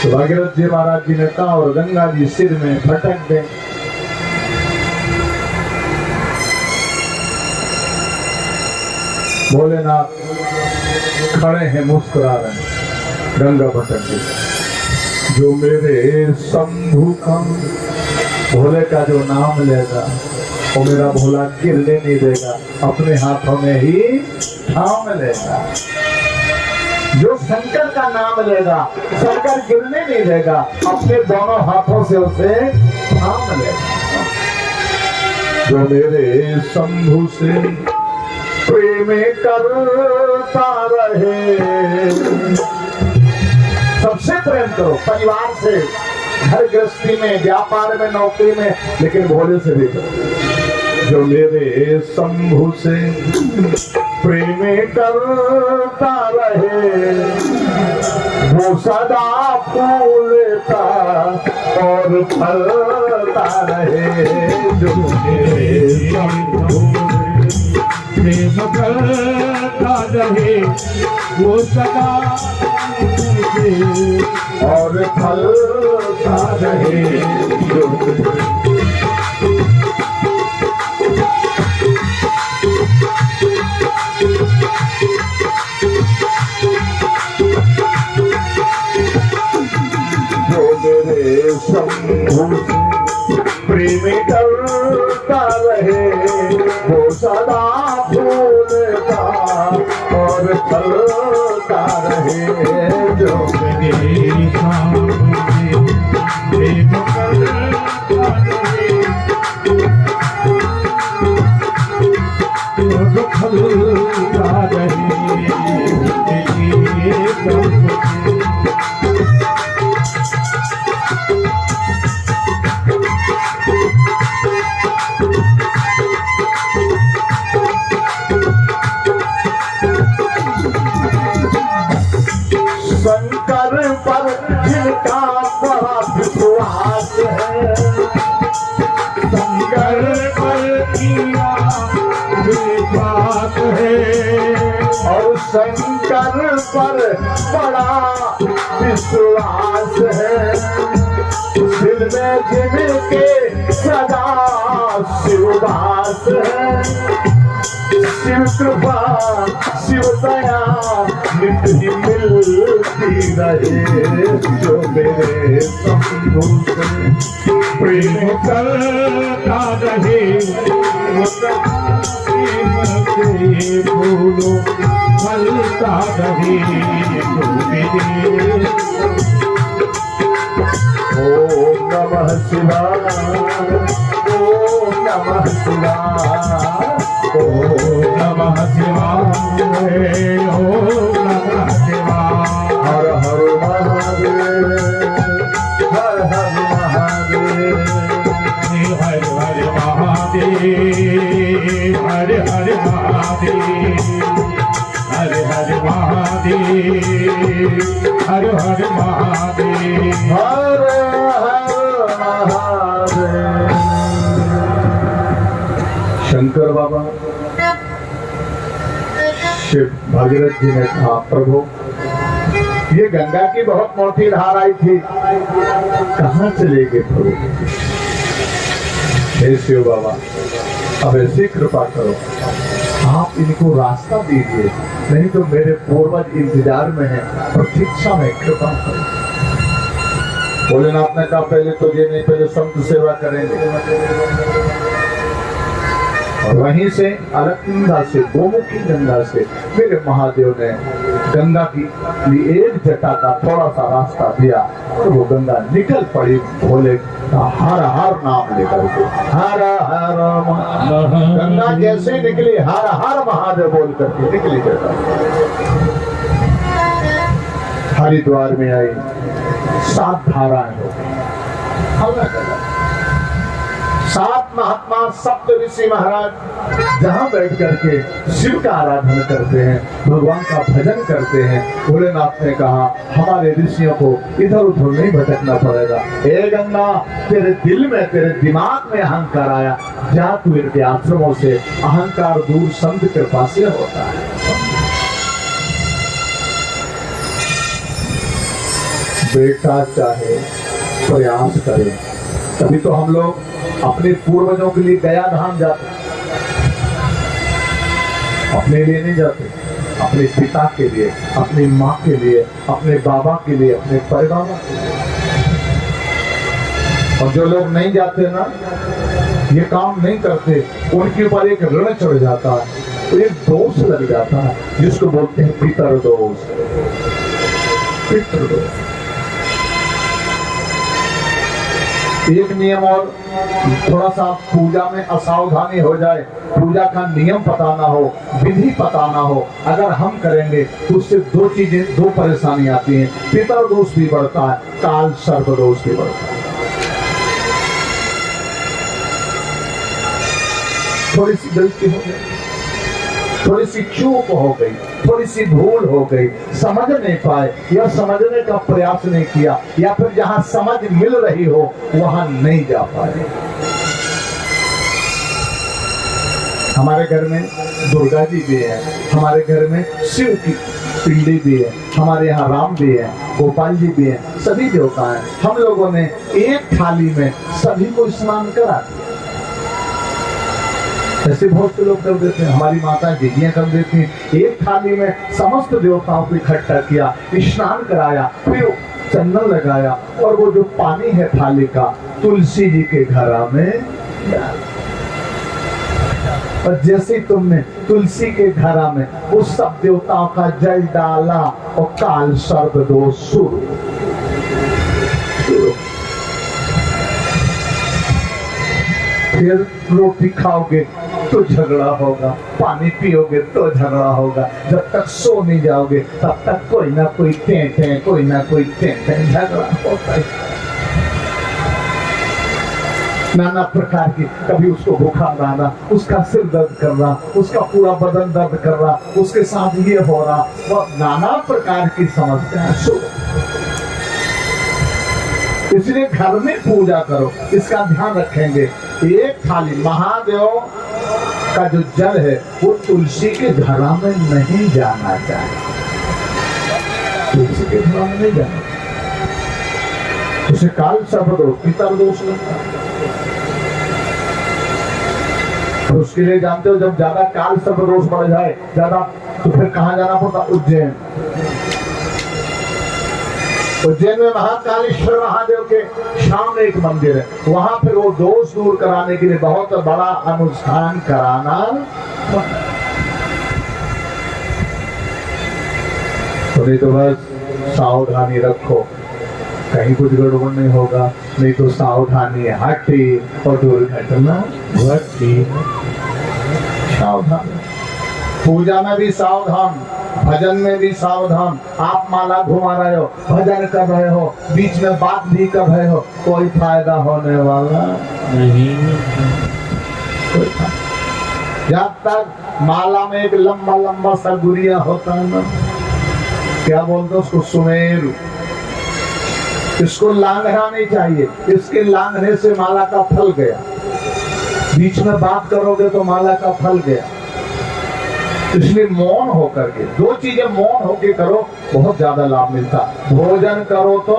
तो भागीरथ जी महाराज जी ने कहा और गंगा जी सिर में फटक गए। भोलेनाथ खड़े हैं, मुस्कुरा रहे हैं। गंगा भटक गई। जो मेरे शंभू का, भोले का जो नाम लेगा वो मेरा भोला गिरने नहीं देगा, अपने हाथों में ही थाम लेगा। जो शंकर का नाम लेगा, शंकर गिरने नहीं देगा, अपने दोनों हाथों से उसे थाम लेगा। जो मेरे शंभू से प्रेम करता रहे, सबसे प्रेम करो, परिवार से, घर गृहस्थी में, व्यापार में, नौकरी में, लेकिन भोले से भी करो। जो मेरे शंभू से प्रेम करता रहे, वो सदा फूलता और फलता रहे। जो मेरे शंभू प्रेम करता रहे, वो सदा और फलता चलता रहे शंभु प्रेम करता रहे वो सदा फूलता और चलता रहे जो मेरे सामने प्रेम करता रहे और चलता रहे शंकर पर जिनका बड़ा विश्वास है, शंकर पर किया विश्वास है और शंकर पर बड़ा विश्वास है। दिल में जिनके सदा शिवदास है, शिव कृपा शिव दया नित्य ही मिलती रहे जो मेरे शंभु से प्रेम करता रहे प्रेम से भूलो चलता रहे ओम नमः शिवाय ओम नमः शिवाय ओम नमः शिवाय ओम नमः शिवाय हर हर महादेव हर हर महादेव हर हर महादेव हर हर महादेव हर हर महादेव हर हर महादेव हर हर महादेव। शंकर बाबा शिव भगीरथ जी ने कहा, प्रभु ये गंगा की बहुत मोटी धार आई थी, कहाँ चले गए प्रभु? हे शिव बाबा, अब ऐसी कृपा करो, आप इनको रास्ता दीजिए, नहीं तो मेरे पूर्वज इंतजार में हैं, प्रतीक्षा में कृपा करो। भोलेनाथ ने कहा, पहले तो ये नहीं, पहले संत सेवा करेंगे। और वहीं से अलकनंदा से, गोमुखी गंगा से मेरे महादेव ने गंगा की एक जटा का थोड़ा सा रास्ता दिया और वो गंगा निकल पड़ी भोले का हर हर नाम लेकर के। हर हर गंगा जैसे निकली हर हर महादेव बोल करके निकली जटा। हरिद्वार में आई, 7 धाराएं हो गई, अलग अलग 7 महात्मा सप्त ऋषि महाराज जहाँ बैठ करके शिव का आराधना करते हैं, भगवान का भजन करते हैं। भोलेनाथ ने कहा, हमारे ऋषियों को इधर उधर नहीं भटकना पड़ेगा। हे गंगा, तेरे दिल में, तेरे दिमाग में अहंकार आया, जा तू इनके आश्रमों से अहंकार दूर संत कृपा से होता है। बेटा चाहे प्रयास करे, तभी तो हम लोग अपने पूर्वजों के लिए गया धाम जाते, अपने लिए नहीं जाते, अपने पिता के लिए, अपनी माँ के लिए, अपने बाबा के लिए, अपने परिवार के लिए। और जो लोग नहीं जाते ना, ये काम नहीं करते, उनके ऊपर एक ऋण चढ़ जाता है, तो एक दोष लग जाता है जिसको बोलते हैं पितर दोष। पितर दोष एक नियम और, थोड़ा सा पूजा में असावधानी हो जाए, पूजा का नियम पता ना हो, विधि पता ना हो, अगर हम करेंगे तो उससे 2 चीजें, 2 परेशानी आती हैं। पितर दोष भी बढ़ता है, काल सर्प दोष भी बढ़ता है। थोड़ी सी गलती हो गई, थोड़ी सी चूक हो गई, थोड़ी सी भूल हो गई, समझ नहीं पाए या समझने का प्रयास नहीं किया, या फिर जहां समझ मिल रही हो वहां नहीं जा पाए। हमारे घर में दुर्गा जी भी है, हमारे घर में शिव की पिंडी भी है, हमारे यहाँ राम भी है, गोपाल जी भी हैं, सभी देवता हैं। हम लोगों ने एक थाली में सभी को स्नान करा दिया। ऐसे बहुत से लोग कर देते हैं, हमारी माता दीदियां कर देती हैं। एक थाली में समस्त देवताओं को इकट्ठा किया, स्नान कराया, फिर चंदन लगाया और वो जो पानी है थाली का तुलसी जी के घड़ा में डाला। और जैसे ही तुमने तुलसी के घड़ा में उस सब देवताओं का जल डाला और काल सर्प दोष शुरू। फिर रोटी खाओगे तो झगड़ा होगा, पानी पियोगे तो झगड़ा होगा, जब तक सो नहीं जाओगे तब तक कोई ना कोई टें कोई ना कोई टें झगड़ा होता है। नाना प्रकार की, कभी उसको बुखार आना, उसका सिर दर्द कर रहा, उसका पूरा बदन दर्द कर रहा, उसके साथ ये हो रहा, वह नाना प्रकार की समस्या शुरू। इसलिए घर में पूजा करो, इसका ध्यान रखेंगे। एक थाली महादेव का जो जल है वो तुलसी के घड़ा में नहीं जाना चाहिए, तुलसी के घड़ा में नहीं जाना, उसे काल सर्पदोष पितर दोष लगता है। उसके लिए जानते हो, जब ज्यादा काल सर्पदोष बढ़ जाए ज्यादा, तो फिर कहाँ जाना पड़ता? उज्जैन। उज्जैन में महाकालेश्वर महादेव के सामने एक मंदिर है, वहां फिर वो दोष दूर कराने के लिए बहुत बड़ा अनुष्ठान कराना। तो नहीं तो बस सावधानी रखो, कहीं कुछ गड़बड़ नहीं होगा, नहीं तो सावधानी हटी और दुर्घटना घटी। सावधान, पूजा में भी सावधान, भजन में भी सावधान। आप माला घुमा रहे हो, भजन कर रहे हो, बीच में बात भी कर रहे हो, कोई फायदा होने वाला नहीं। जब तक माला में एक लंबा लंबा सा गुरिया होता है ना, क्या बोलते हैं उसको, सुमेरु, इसको लांघना नहीं चाहिए, इसके लांघने से माला का फल गया। बीच में बात करोगे तो माला का फल गया। इसलिए मौन होकर के, दो चीजें मौन होकर करो, बहुत ज्यादा लाभ मिलता। भोजन करो तो,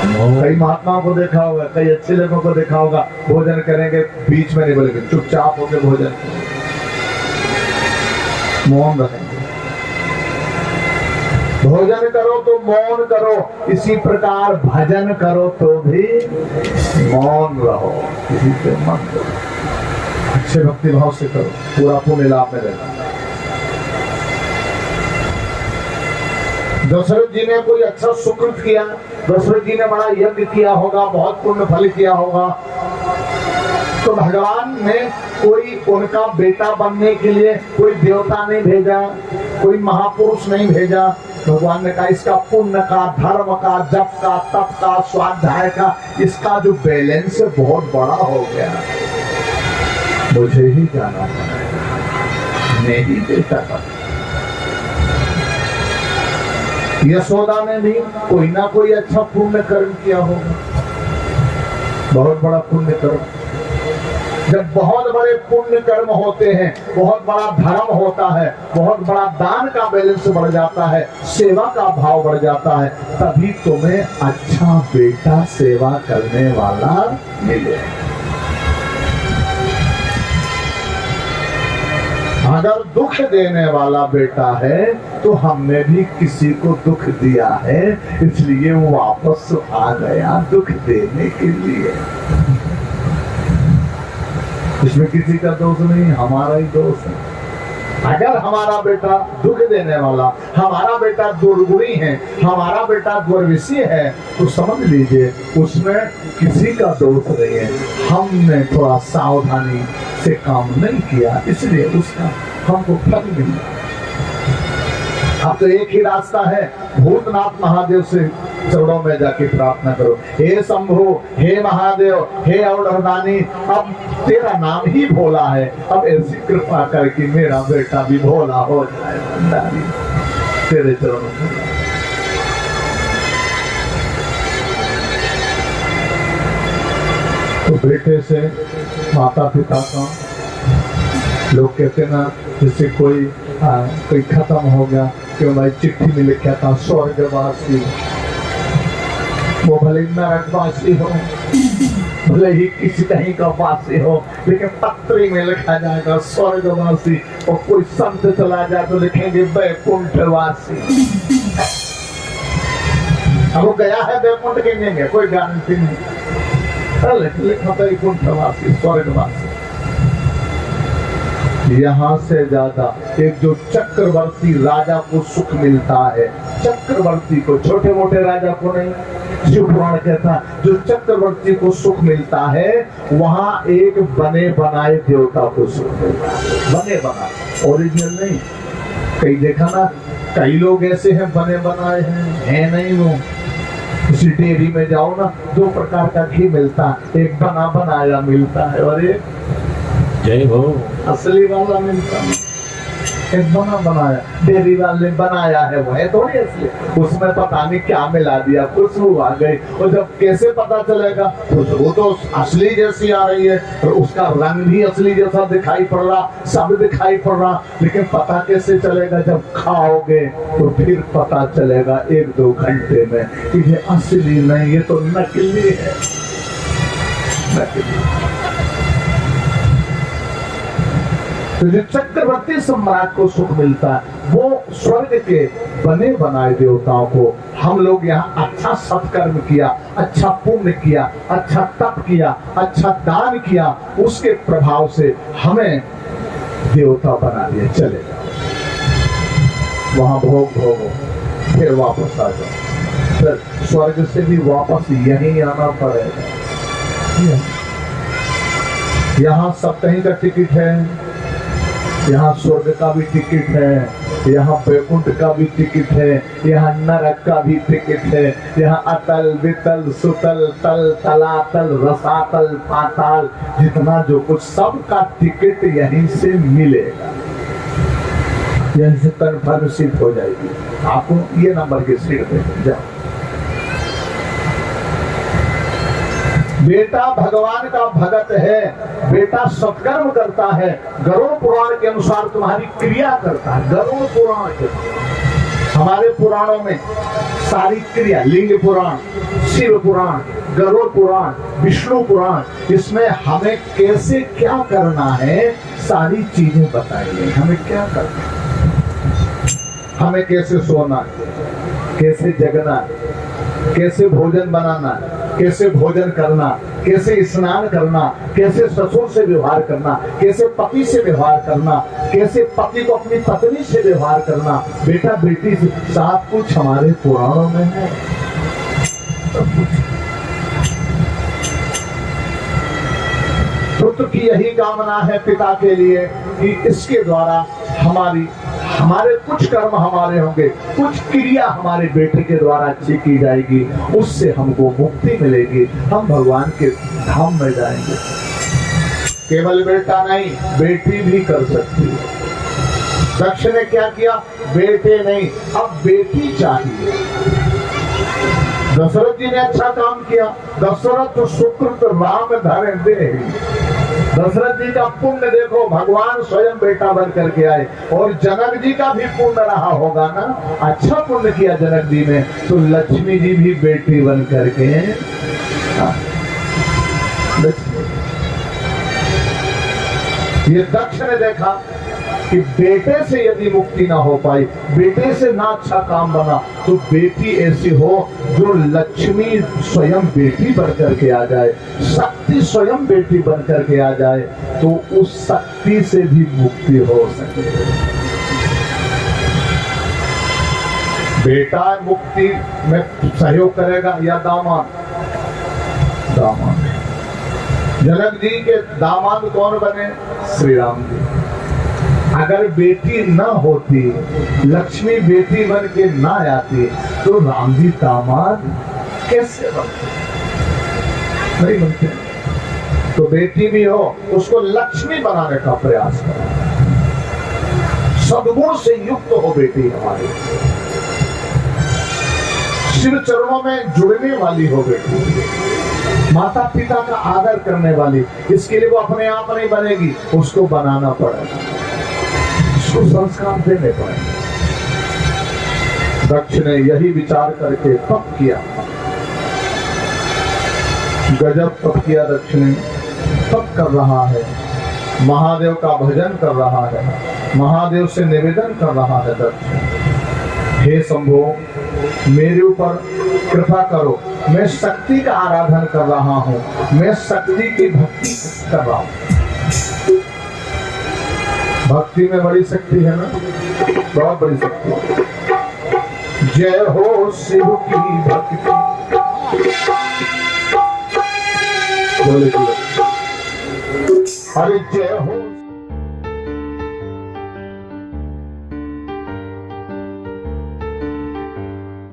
कई महात्माओं को देखा होगा, कई अच्छे लोगों को देखा होगा, भोजन करेंगे बीच में नहीं बोलेंगे, चुपचाप होकर भोजन, मौन रहेंगे। भोजन करो तो मौन करो, इसी प्रकार भजन करो तो भी मौन रहो, किसी से मत करो, अच्छे भक्ति भाव से करो, पूरा पुण्य लाभ में रहना। दशरथ जी ने कोई अच्छा सुकृत किया, दशरथ जी ने बड़ा यज्ञ किया होगा, बहुत पुण्य फल किया होगा, तो भगवान ने कोई उनका बेटा बनने के लिए कोई देवता नहीं भेजा, कोई महापुरुष नहीं भेजा। भगवान ने कहा इसका पुण्य का, धर्म का, जप का, तप का, स्वाध्याय का, इसका जो बैलेंस है बहुत बड़ा हो गया, मुझे ही जाना पड़ेगा, मैं ही बेटा था। यशोदा ने भी कोई ना कोई अच्छा पुण्य कर्म किया होगा, बहुत बड़ा पुण्य कर्म। जब बहुत बड़े पुण्य कर्म होते हैं, बहुत बड़ा धर्म होता है, बहुत बड़ा दान का बैलेंस बढ़ जाता है, सेवा का भाव बढ़ जाता है, तभी तुम्हें अच्छा बेटा सेवा करने वाला मिले। अगर दुख देने वाला बेटा है तो हमने भी किसी को दुख दिया है, इसलिए वो वापस आ गया दुख देने के लिए। इसमें किसी का दोष नहीं, हमारा ही दोष है। अगर हमारा बेटा दुख देने वाला, हमारा बेटा दुर्गुणी है, हमारा बेटा द्वेषी है, तो समझ लीजिए उसमें किसी का दोष नहीं है, हमने थोड़ा सावधानी से काम नहीं किया, इसलिए उसका हमको फल मिला। अब तो एक ही रास्ता है, भूतनाथ महादेव से चरणों में जाके प्रार्थना करो, हे शंभु, हे महादेव, हे औढ़दानी, अब तेरा नाम ही भोला है, अब ऐसी कृपा करके मेरा बेटा भी भोला हो जाए, भंडारी तेरे चरणों में। तो बेटे से माता पिता का, लोग कहते ना, जैसे कोई कोई खत्म हो गया, क्यों भाई चिट्ठी में लिखा था स्वर्गवासी, वो भले नरकवासी हो, भले ही किसी कहीं का वासी हो, लेकिन पत्री में लिखा जाएगा स्वर्गवासी। और कोई संत चला जाए तो लिखेंगे वैकुंठवासी। अब वो गया है वैकुंठ के नहीं, कोई गारंटी नहीं, लिखा वैकुंठवासी स्वर्गवासी। यहाँ से ज्यादा एक जो चक्रवर्ती राजा को सुख मिलता है, चक्रवर्ती को, छोटे मोटे राजा को नहीं, शिव पुराण कहता है जो चक्रवर्ती को सुख मिलता है, वहां एक बने बनाए देवता को सुख मिलता है। बने बनाए, ओरिजिनल नहीं। कई देखा ना, कई लोग ऐसे हैं बने बनाए हैं, है नहीं वो। किसी डेयरी में जाओ ना, दो प्रकार का घी मिलता है, एक बना बनाया मिलता है और एक जय हो असली वाला मिलता है। एक बना बनाया, डेयरी वाले बनाया है, वो है थोड़ी असली, उसमें पता नहीं क्या मिला दिया, खुशबू आ गई। और जब कैसे पता चलेगा, खुशबू तो असली जैसी आ रही है और उसका रंग भी असली जैसा दिखाई पड़ रहा, सब दिखाई पड़ रहा, लेकिन पता कैसे चलेगा? जब खाओगे तो फिर पता चलेगा 1-2 घंटे में कि ये असली नहीं, ये तो नकली है, नकली। तो जो चक्रवर्ती सम्राट को सुख मिलता है, वो स्वर्ग के बने बनाए देवताओं को हम लोग यहाँ अच्छा सत्कर्म किया, अच्छा पुण्य किया, अच्छा तप किया, अच्छा दान किया, उसके प्रभाव से हमें देवता बना दिया। चले जाओ वहां भोग भोगो, फिर वापस आ जाओ, फिर स्वर्ग से भी वापस यहीं आना पड़ेगा। यहाँ सब कहीं का टिकट है, यहाँ स्वर्ग का भी टिकट है, यहाँ वैकुंठ का भी टिकट है, यहाँ नरक का भी टिकट है, यहाँ अतल वितल सुतल तल तलातल रसातल पाताल, जितना जो कुछ सबका टिकट यहीं से मिलेगा, यहीं से कन्फर्म सीट हो जाएगी। आपको ये नंबर की सीट दे जाओ। बेटा भगवान का भगत है, बेटा सत्कर्म करता है, गरुड़ पुराण के अनुसार तुम्हारी क्रिया करता है। गरुड़ पुराण के, हमारे पुराणों में सारी क्रिया, लिंग पुराण, शिव पुराण, गरुड़ पुराण, विष्णु पुराण, इसमें हमें कैसे क्या करना है सारी चीजें बताई गई। हमें क्या करना है, हमें कैसे सोना, कैसे जगना, कैसे भोजन बनाना, कैसे भोजन करना, कैसे स्नान करना, कैसे ससुर से व्यवहार करना, कैसे पति से व्यवहार करना, कैसे पति को अपनी पत्नी से व्यवहार करना, बेटा बेटी से, सब कुछ हमारे पुराणों में है। सब कुछ पुत्र की यही कामना है पिता के लिए कि इसके द्वारा हमारे कुछ कर्म हमारे होंगे, कुछ क्रिया हमारे बेटे के द्वारा अच्छी की जाएगी, उससे हमको मुक्ति मिलेगी, हम भगवान के धाम में जाएंगे। केवल बेटा नहीं, बेटी भी कर सकती है। दक्ष ने क्या किया? बेटे नहीं, अब बेटी चाहिए। दशरथ जी ने अच्छा काम किया। दशरथ सुकृत राम धरे दे। दशरथ जी का पुण्य देखो, भगवान स्वयं बेटा बन करके आए। और जनक जी का भी पुण्य रहा होगा ना, अच्छा पुण्य किया जनक जी ने, तो लक्ष्मी जी भी बेटी बन करके ये दक्ष ने देखा कि बेटे से यदि मुक्ति ना हो पाई, बेटे से ना अच्छा काम बना, तो बेटी ऐसी हो जो लक्ष्मी स्वयं बेटी बन करके आ जाए, शक्ति स्वयं बेटी बन करके आ जाए, तो उस शक्ति से भी मुक्ति हो सके। बेटा मुक्ति में सहयोग करेगा या दामाद? दामाद। जनक जी के दामाद कौन बने? श्री राम जी। अगर बेटी न होती, लक्ष्मी बेटी बन के न आती, तो राम जी दामाद कैसे बनते? नहीं बनते। तो बेटी भी हो, उसको लक्ष्मी बनाने का प्रयास करो। सद्गुण से युक्त हो बेटी हमारी, शिव चरणों में जुड़ने वाली हो बेटी, माता पिता का आदर करने वाली। इसके लिए वो अपने आप नहीं बनेगी, उसको बनाना पड़ेगा। इसको संस्कार देने पड़ेंगे। दक्ष ने यही विचार करके तप किया, गजब तप किया दक्ष ने। तप कर रहा है, महादेव का भजन कर रहा है, महादेव से निवेदन कर रहा है दक्ष, हे शंभो मेरे ऊपर कृपा करो, मैं शक्ति का आराधन कर रहा हूँ, मैं शक्ति की भक्ति कर रहा हूँ। भक्ति में बड़ी शक्ति है ना, बहुत बड़ी शक्ति है। जय हो शिव की भक्ति, बोले अरे जय हो।